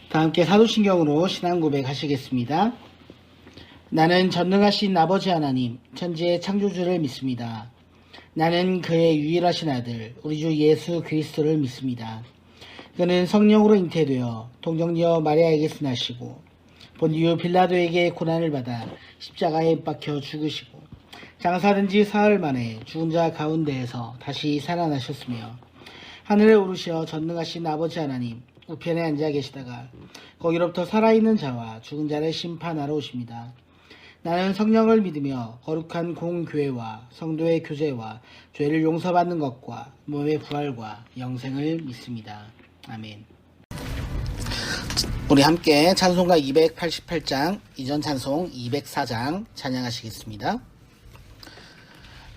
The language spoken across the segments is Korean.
다 함께 사도신경으로 신앙 고백하시겠습니다. 나는 전능하신 아버지 하나님, 천지의 창조주를 믿습니다. 나는 그의 유일하신 아들, 우리 주 예수 그리스도를 믿습니다. 그는 성령으로 잉태되어 동정녀 마리아에게서 나시고 본디오 빌라도에게 고난을 받아 십자가에 박혀 죽으시고 장사된 지 사흘 만에 죽은 자 가운데에서 다시 살아나셨으며 하늘에 오르셔 전능하신 아버지 하나님 우편에 앉아 계시다가 거기로부터 살아있는 자와 죽은 자를 심판하러 오십니다. 나는 성령을 믿으며 거룩한 공교회와 성도의 교제와 죄를 용서받는 것과 몸의 부활과 영생을 믿습니다. 아멘. 우리 함께 찬송가 288장, 이전 찬송 204장 찬양하시겠습니다.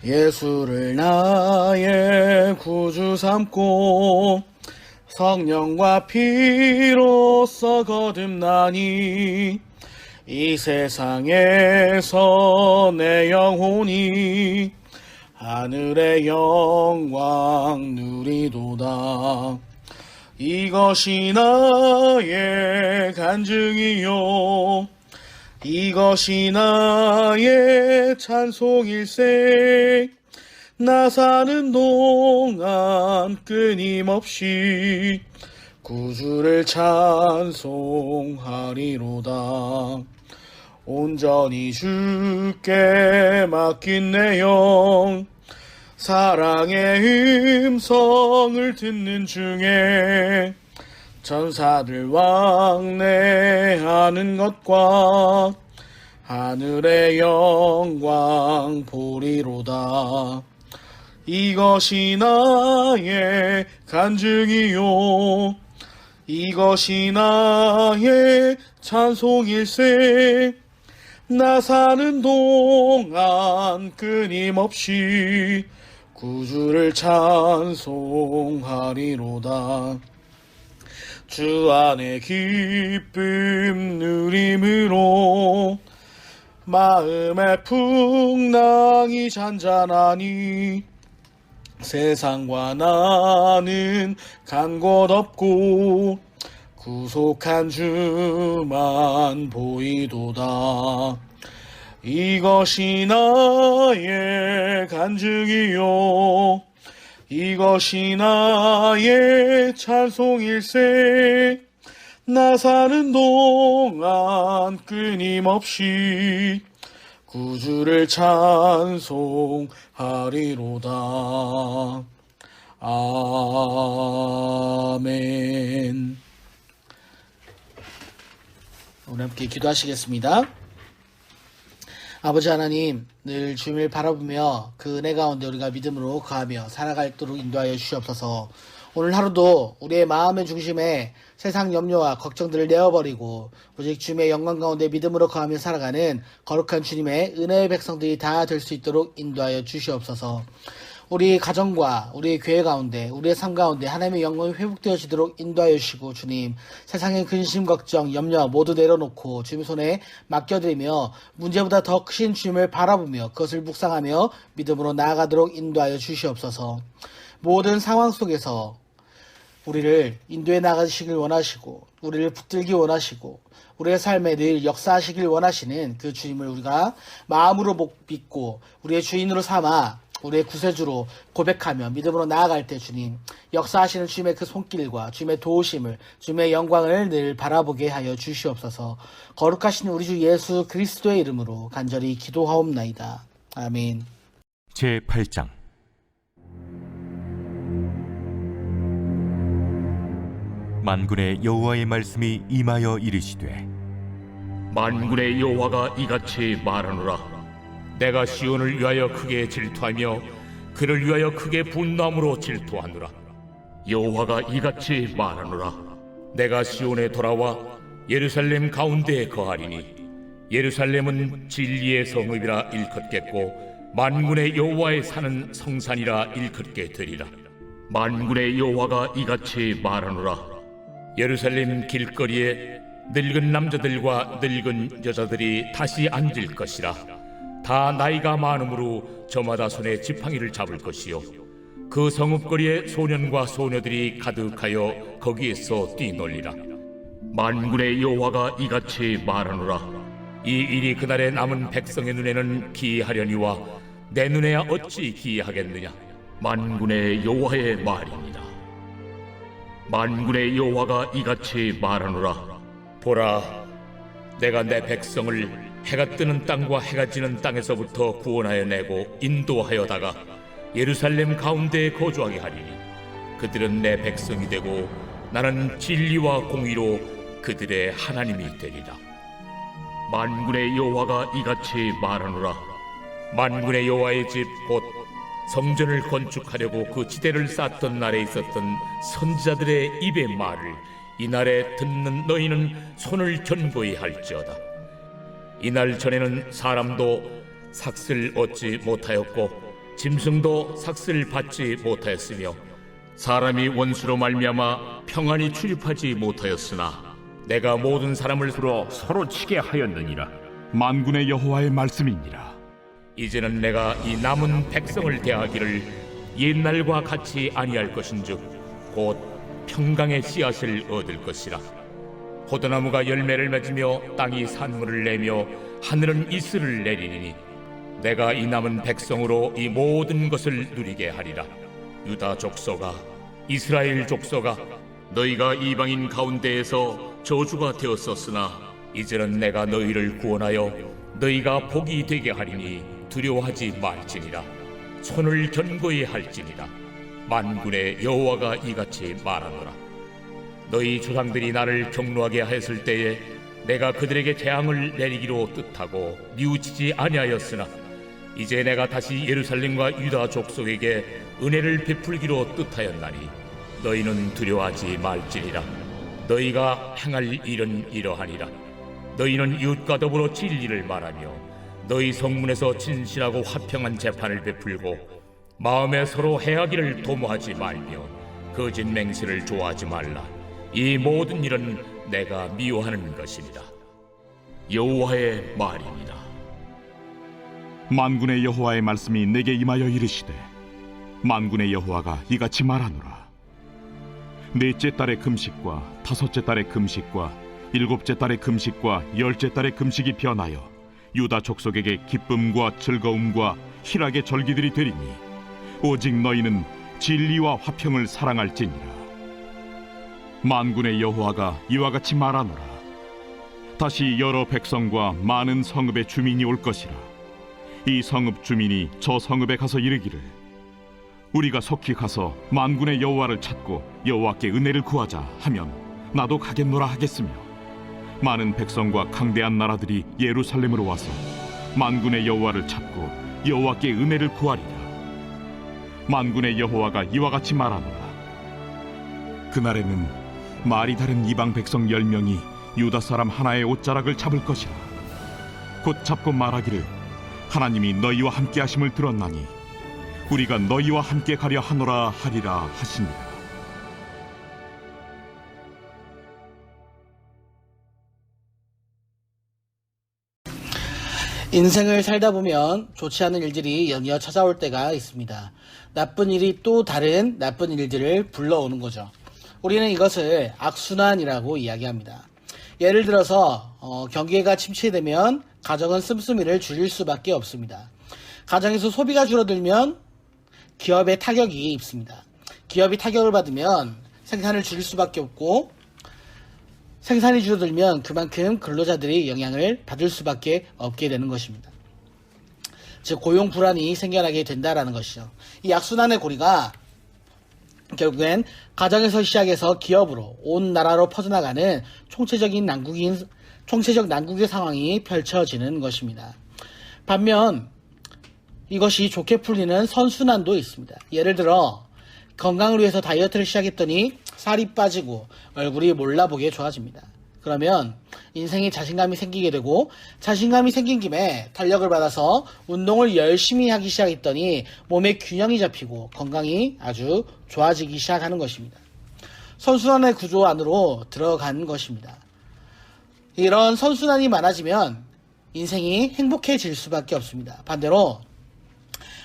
예수를 나의 구주 삼고 성령과 피로써 거듭나니 이 세상에서 내 영혼이 하늘의 영광 누리도다. 이것이 나의 간증이요 이것이 나의 찬송일세. 나 사는 동안 끊임없이 구주를 찬송하리로다. 온전히 주께 맡긴 내 영 사랑의 음성을 듣는 중에 천사들 왕래하는 것과 하늘의 영광 보리로다. 이것이 나의 간증이요 이것이 나의 찬송일세. 나 사는 동안 끊임없이 구주를 찬송하리로다. 주 안에 기쁨 누림으로 마음의 풍랑이 잔잔하니 세상과 나는 간 곳 없고 구속한 주만 보이도다. 이것이 나의 간증이요 이것이 나의 찬송일세. 나 사는 동안 끊임없이 구주를 찬송하리로다. 아멘. 우리 함께 기도하시겠습니다. 아버지 하나님, 늘 주님을 바라보며 그 은혜 가운데 우리가 믿음으로 거하며 살아갈도록 인도하여 주시옵소서. 오늘 하루도 우리의 마음의 중심에 세상 염려와 걱정들을 내어버리고 오직 주님의 영광 가운데 믿음으로 거하며 살아가는 거룩한 주님의 은혜의 백성들이 다 될 수 있도록 인도하여 주시옵소서. 우리 가정과 우리의 교회 가운데 우리의 삶 가운데 하나님의 영광이 회복되어지도록 인도하여 주시고 주님 세상의 근심 걱정 염려 모두 내려놓고 주님 손에 맡겨드리며 문제보다 더 크신 주님을 바라보며 그것을 묵상하며 믿음으로 나아가도록 인도하여 주시옵소서. 모든 상황 속에서 우리를 인도해 나가시길 원하시고 우리를 붙들기 원하시고 우리의 삶에 늘 역사하시길 원하시는 그 주님을 우리가 마음으로 믿고 우리의 주인으로 삼아 우리의 구세주로 고백하며 믿음으로 나아갈 때 주님 역사하시는 주님의 그 손길과 주님의 도우심을 주님의 영광을 늘 바라보게 하여 주시옵소서. 거룩하신 우리 주 예수 그리스도의 이름으로 간절히 기도하옵나이다. 아멘. 제8장 만군의 여호와의 말씀이 임하여 이르시되 만군의 여호와가 이같이 말하노라. 내가 시온을 위하여 크게 질투하며 그를 위하여 크게 분노함으로 질투하노라. 여호와가 이같이 말하노라. 내가 시온에 돌아와 예루살렘 가운데에 거하리니 예루살렘은 진리의 성읍이라 일컫겠고 만군의 여호와의 사는 성산이라 일컫게 되리라. 만군의 여호와가 이같이 말하노라. 예루살렘 길거리에 늙은 남자들과 늙은 여자들이 다시 앉을 것이라. 다 나이가 많으므로 저마다 손에 지팡이를 잡을 것이요 그 성읍거리에 소년과 소녀들이 가득하여 거기에서 뛰놀리라. 만군의 여호와가 이같이 말하노라. 이 일이 그날에 남은 백성의 눈에는 기이하려니와 내 눈에야 어찌 기이하겠느냐. 만군의 여호와의 말입니다. 만군의 여호와가 이같이 말하노라. 보라, 내가 내 백성을 해가 뜨는 땅과 해가 지는 땅에서부터 구원하여 내고 인도하여다가 예루살렘 가운데에 거주하게 하리니 그들은 내 백성이 되고 나는 진리와 공의로 그들의 하나님이 되리라. 만군의 여호와가 이같이 말하노라. 만군의 여호와의 집 곧 성전을 건축하려고 그 지대를 쌓던 날에 있었던 선지자들의 입의 말을 이날에 듣는 너희는 손을 견고히 할지어다. 이날 전에는 사람도 삭슬 얻지 못하였고 짐승도 삭슬 받지 못하였으며 사람이 원수로 말미암아 평안히 출입하지 못하였으나 내가 모든 사람을 서로 치게 하였느니라. 만군의 여호와의 말씀이니라. 이제는 내가 이 남은 백성을 대하기를 옛날과 같이 아니할 것인즉 곧 평강의 씨앗을 얻을 것이라. 포도나무가 열매를 맺으며 땅이 산물을 내며 하늘은 이슬을 내리니 내가 이 남은 백성으로 이 모든 것을 누리게 하리라. 유다 족속아, 이스라엘 족속아, 너희가 이방인 가운데에서 저주가 되었었으나 이제는 내가 너희를 구원하여 너희가 복이 되게 하리니 두려워하지 말지니라. 손을 견고히 할지니라. 만군의 여호와가 이같이 말하노라. 너희 조상들이 나를 경노하게 하였을 때에 내가 그들에게 재앙을 내리기로 뜻하고 뉘우치지 아니하였으나 이제 내가 다시 예루살렘과 유다 족속에게 은혜를 베풀기로 뜻하였나니 너희는 두려워하지 말지니라. 너희가 행할 일은 이러하니라. 너희는 이웃과 더불어 진리를 말하며 너희 성문에서 진실하고 화평한 재판을 베풀고 마음에 서로 해하기를 도모하지 말며 거짓 맹세를 좋아하지 말라. 이 모든 일은 내가 미워하는 것이니라. 여호와의 말입니다. 만군의 여호와의 말씀이 내게 임하여 이르시되 만군의 여호와가 이같이 말하노라. 넷째 달의 금식과 다섯째 달의 금식과 일곱째 달의 금식과 열째 달의 금식이 변하여 유다 족속에게 기쁨과 즐거움과 희락의 절기들이 되리니 오직 너희는 진리와 화평을 사랑할지니라. 만군의 여호와가 이와 같이 말하노라. 다시 여러 백성과 많은 성읍의 주민이 올 것이라. 이 성읍 주민이 저 성읍에 가서 이르기를 우리가 속히 가서 만군의 여호와를 찾고 여호와께 은혜를 구하자 하면 나도 가겠노라 하겠으며 많은 백성과 강대한 나라들이 예루살렘으로 와서 만군의 여호와를 찾고 여호와께 은혜를 구하리라. 만군의 여호와가 이와 같이 말하노라. 그날에는 말이 다른 이방 백성 10명이 유다 사람 하나의 옷자락을 잡을 것이라. 곧 잡고 말하기를 하나님이 너희와 함께 하심을 들었나니 우리가 너희와 함께 가려 하노라 하리라 하시니라. 인생을 살다 보면 좋지 않은 일들이 연이어 찾아올 때가 있습니다. 나쁜 일이 또 다른 나쁜 일들을 불러오는 거죠. 우리는 이것을 악순환이라고 이야기합니다. 예를 들어서 경기가 침체되면 가정은 씀씀이를 줄일 수밖에 없습니다. 가정에서 소비가 줄어들면 기업에 타격이 입습니다. 기업이 타격을 받으면 생산을 줄일 수밖에 없고 생산이 줄어들면 그만큼 근로자들이 영향을 받을 수밖에 없게 되는 것입니다. 즉 고용 불안이 생겨나게 된다라는 것이죠. 이 악순환의 고리가 결국엔 가정에서 시작해서 기업으로 온 나라로 퍼져나가는 총체적 난국의 상황이 펼쳐지는 것입니다. 반면 이것이 좋게 풀리는 선순환도 있습니다. 예를 들어 건강을 위해서 다이어트를 시작했더니 살이 빠지고 얼굴이 몰라보게 좋아집니다. 그러면 인생에 자신감이 생기게 되고 자신감이 생긴 김에 탄력을 받아서 운동을 열심히 하기 시작했더니 몸의 균형이 잡히고 건강이 아주 좋아지기 시작하는 것입니다. 선순환의 구조 안으로 들어간 것입니다. 이런 선순환이 많아지면 인생이 행복해질 수밖에 없습니다. 반대로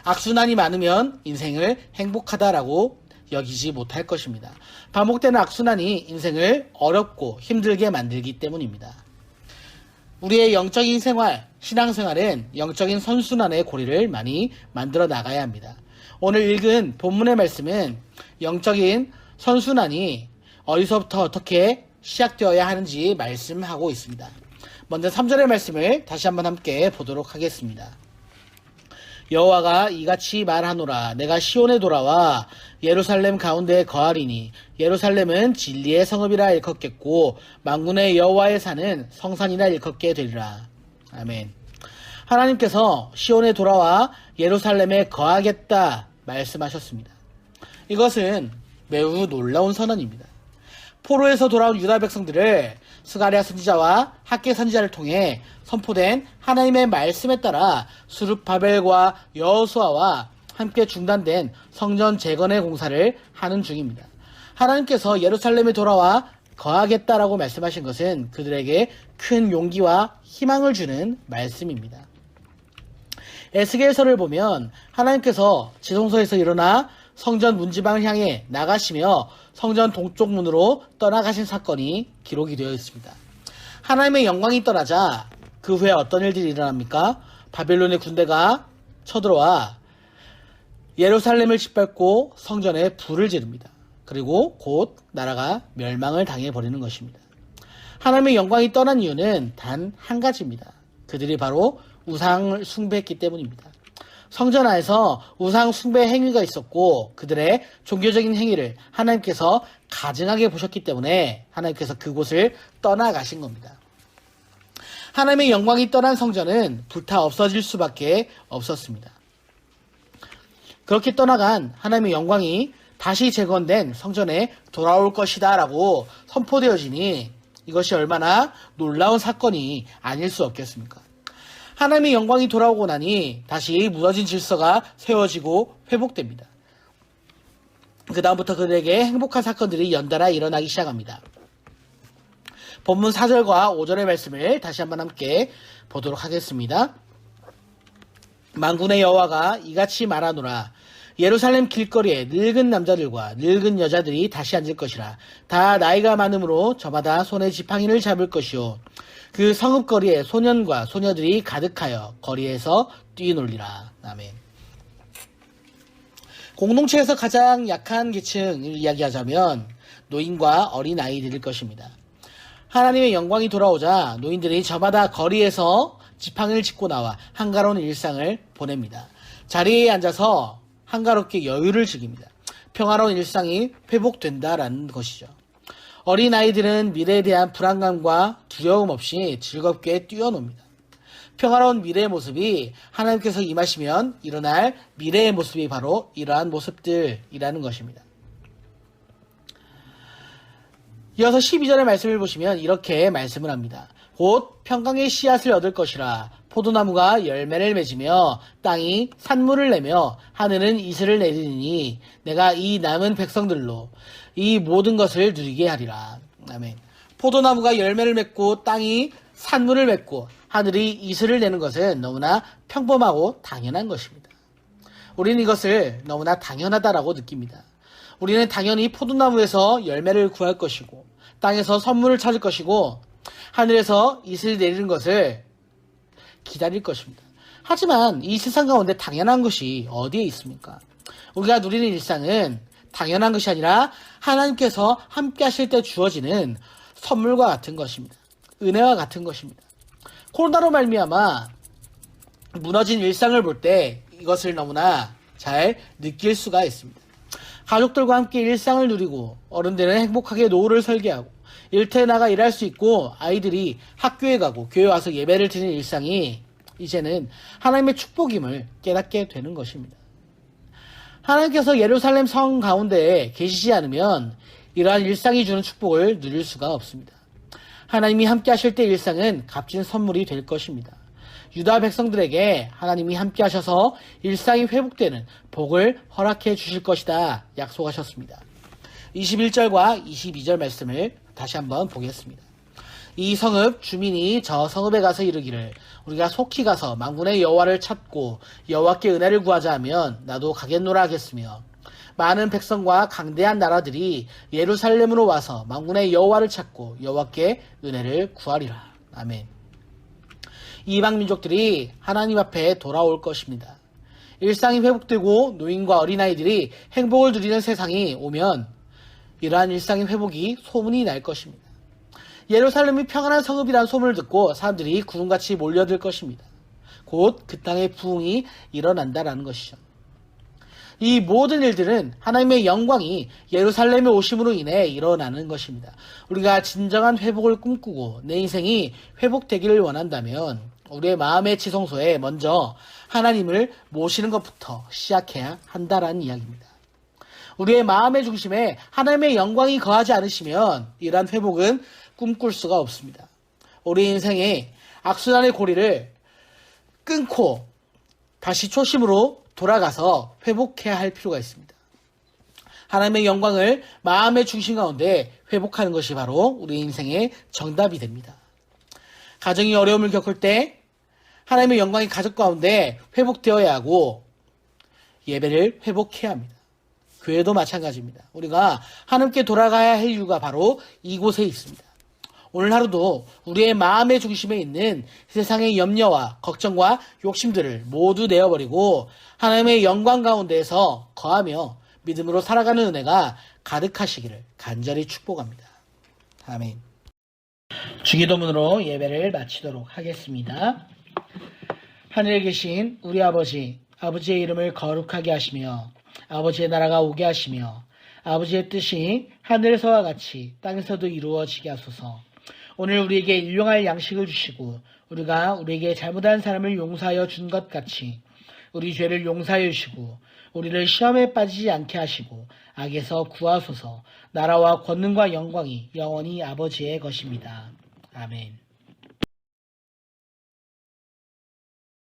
악순환이 많으면 인생을 행복하다라고 여기지 못할 것입니다. 반복되는 악순환이 인생을 어렵고 힘들게 만들기 때문입니다. 우리의 영적인 생활, 신앙생활은 영적인 선순환의 고리를 많이 만들어 나가야 합니다. 오늘 읽은 본문의 말씀은 영적인 선순환이 어디서부터 어떻게 시작되어야 하는지 말씀하고 있습니다. 먼저 3절의 말씀을 다시 한번 함께 보도록 하겠습니다. 여호와가 이같이 말하노라. 내가 시온에 돌아와 예루살렘 가운데에 거하리니 예루살렘은 진리의 성읍이라 일컫겠고 만군의 여호와의 산은 성산이라 일컫게 되리라. 아멘. 하나님께서 시온에 돌아와 예루살렘에 거하겠다 말씀하셨습니다. 이것은 매우 놀라운 선언입니다. 포로에서 돌아온 유다 백성들을 스가랴 선지자와 학개 선지자를 통해 선포된 하나님의 말씀에 따라 수룹바벨과 여호수아와 함께 중단된 성전 재건의 공사를 하는 중입니다. 하나님께서 예루살렘에 돌아와 거하겠다라고 말씀하신 것은 그들에게 큰 용기와 희망을 주는 말씀입니다. 에스겔서를 보면 하나님께서 지성소에서 일어나 성전 문지방을 향해 나가시며 성전 동쪽 문으로 떠나가신 사건이 기록이 되어 있습니다. 하나님의 영광이 떠나자 그 후에 어떤 일들이 일어납니까? 바벨론의 군대가 쳐들어와 예루살렘을 짓밟고 성전에 불을 지릅니다. 그리고 곧 나라가 멸망을 당해버리는 것입니다. 하나님의 영광이 떠난 이유는 단 한 가지입니다. 그들이 바로 우상을 숭배했기 때문입니다. 성전 안에서 우상 숭배 행위가 있었고 그들의 종교적인 행위를 하나님께서 가증하게 보셨기 때문에 하나님께서 그곳을 떠나가신 겁니다. 하나님의 영광이 떠난 성전은 불타 없어질 수밖에 없었습니다. 그렇게 떠나간 하나님의 영광이 다시 재건된 성전에 돌아올 것이다 라고 선포되어지니 이것이 얼마나 놀라운 사건이 아닐 수 없겠습니까? 하나님의 영광이 돌아오고 나니 다시 무너진 질서가 세워지고 회복됩니다. 그 다음부터 그들에게 행복한 사건들이 연달아 일어나기 시작합니다. 본문 4절과 5절의 말씀을 다시 한번 함께 보도록 하겠습니다. 만군의 여호와가 이같이 말하노라. 예루살렘 길거리에 늙은 남자들과 늙은 여자들이 다시 앉을 것이라. 다 나이가 많으므로 저마다 손에 지팡이를 잡을 것이요. 그 성읍거리에 소년과 소녀들이 가득하여 거리에서 뛰놀리라. 아멘. 공동체에서 가장 약한 계층을 이야기하자면 노인과 어린 아이들일 것입니다. 하나님의 영광이 돌아오자 노인들이 저마다 거리에서 지팡이를 짚고 나와 한가로운 일상을 보냅니다. 자리에 앉아서 한가롭게 여유를 즐깁니다. 평화로운 일상이 회복된다라는 것이죠. 어린 아이들은 미래에 대한 불안감과 두려움 없이 즐겁게 뛰어놉니다. 평화로운 미래의 모습이 하나님께서 임하시면 일어날 미래의 모습이 바로 이러한 모습들이라는 것입니다. 이어서 12절의 말씀을 보시면 이렇게 말씀을 합니다. 곧 평강의 씨앗을 얻을 것이라. 포도나무가 열매를 맺으며 땅이 산물을 내며 하늘은 이슬을 내리니 내가 이 남은 백성들로 이 모든 것을 누리게 하리라. 아멘. 포도나무가 열매를 맺고 땅이 산물을 맺고 하늘이 이슬을 내는 것은 너무나 평범하고 당연한 것입니다. 우리는 이것을 너무나 당연하다라고 느낍니다. 우리는 당연히 포도나무에서 열매를 구할 것이고 땅에서 선물을 찾을 것이고 하늘에서 이슬이 내리는 것을 기다릴 것입니다. 하지만 이 세상 가운데 당연한 것이 어디에 있습니까? 우리가 누리는 일상은 당연한 것이 아니라 하나님께서 함께 하실 때 주어지는 선물과 같은 것입니다. 은혜와 같은 것입니다. 코로나로 말미암아 무너진 일상을 볼 때 이것을 너무나 잘 느낄 수가 있습니다. 가족들과 함께 일상을 누리고 어른들은 행복하게 노후를 설계하고 일터에 나가 일할 수 있고 아이들이 학교에 가고 교회 와서 예배를 드리는 일상이 이제는 하나님의 축복임을 깨닫게 되는 것입니다. 하나님께서 예루살렘 성 가운데에 계시지 않으면 이러한 일상이 주는 축복을 누릴 수가 없습니다. 하나님이 함께 하실 때 일상은 값진 선물이 될 것입니다. 유다 백성들에게 하나님이 함께 하셔서 일상이 회복되는 복을 허락해 주실 것이다 약속하셨습니다. 21절과 22절 말씀을 다시 한번 보겠습니다. 이 성읍 주민이 저 성읍에 가서 이르기를 우리가 속히 가서 만군의 여호와를 찾고 여호와께 은혜를 구하자 하면 나도 가겠노라 하겠으며 많은 백성과 강대한 나라들이 예루살렘으로 와서 만군의 여호와를 찾고 여호와께 은혜를 구하리라. 아멘. 이방 민족들이 하나님 앞에 돌아올 것입니다. 일상이 회복되고 노인과 어린아이들이 행복을 누리는 세상이 오면 이러한 일상의 회복이 소문이 날 것입니다. 예루살렘이 평안한 성읍이라는 소문을 듣고 사람들이 구름같이 몰려들 것입니다. 곧 그 땅에 부흥이 일어난다라는 것이죠. 이 모든 일들은 하나님의 영광이 예루살렘에 오심으로 인해 일어나는 것입니다. 우리가 진정한 회복을 꿈꾸고 내 인생이 회복되기를 원한다면 우리의 마음의 지성소에 먼저 하나님을 모시는 것부터 시작해야 한다라는 이야기입니다. 우리의 마음의 중심에 하나님의 영광이 거하지 않으시면 이러한 회복은 꿈꿀 수가 없습니다. 우리 인생의 악순환의 고리를 끊고 다시 초심으로 돌아가서 회복해야 할 필요가 있습니다. 하나님의 영광을 마음의 중심 가운데 회복하는 것이 바로 우리 인생의 정답이 됩니다. 가정이 어려움을 겪을 때 하나님의 영광이 가족 가운데 회복되어야 하고 예배를 회복해야 합니다. 교회도 마찬가지입니다. 우리가 하나님께 돌아가야 할 이유가 바로 이곳에 있습니다. 오늘 하루도 우리의 마음의 중심에 있는 세상의 염려와 걱정과 욕심들을 모두 내어버리고 하나님의 영광 가운데에서 거하며 믿음으로 살아가는 은혜가 가득하시기를 간절히 축복합니다. 아멘. 주기도문으로 예배를 마치도록 하겠습니다. 하늘에 계신 우리 아버지, 아버지의 이름을 거룩하게 하시며 아버지의 나라가 오게 하시며 아버지의 뜻이 하늘에서와 같이 땅에서도 이루어지게 하소서. 오늘 우리에게 일용할 양식을 주시고 우리가 우리에게 잘못한 사람을 용서하여 준 것 같이 우리 죄를 용서하여 주시고 우리를 시험에 빠지지 않게 하시고 악에서 구하소서. 나라와 권능과 영광이 영원히 아버지의 것입니다. 아멘.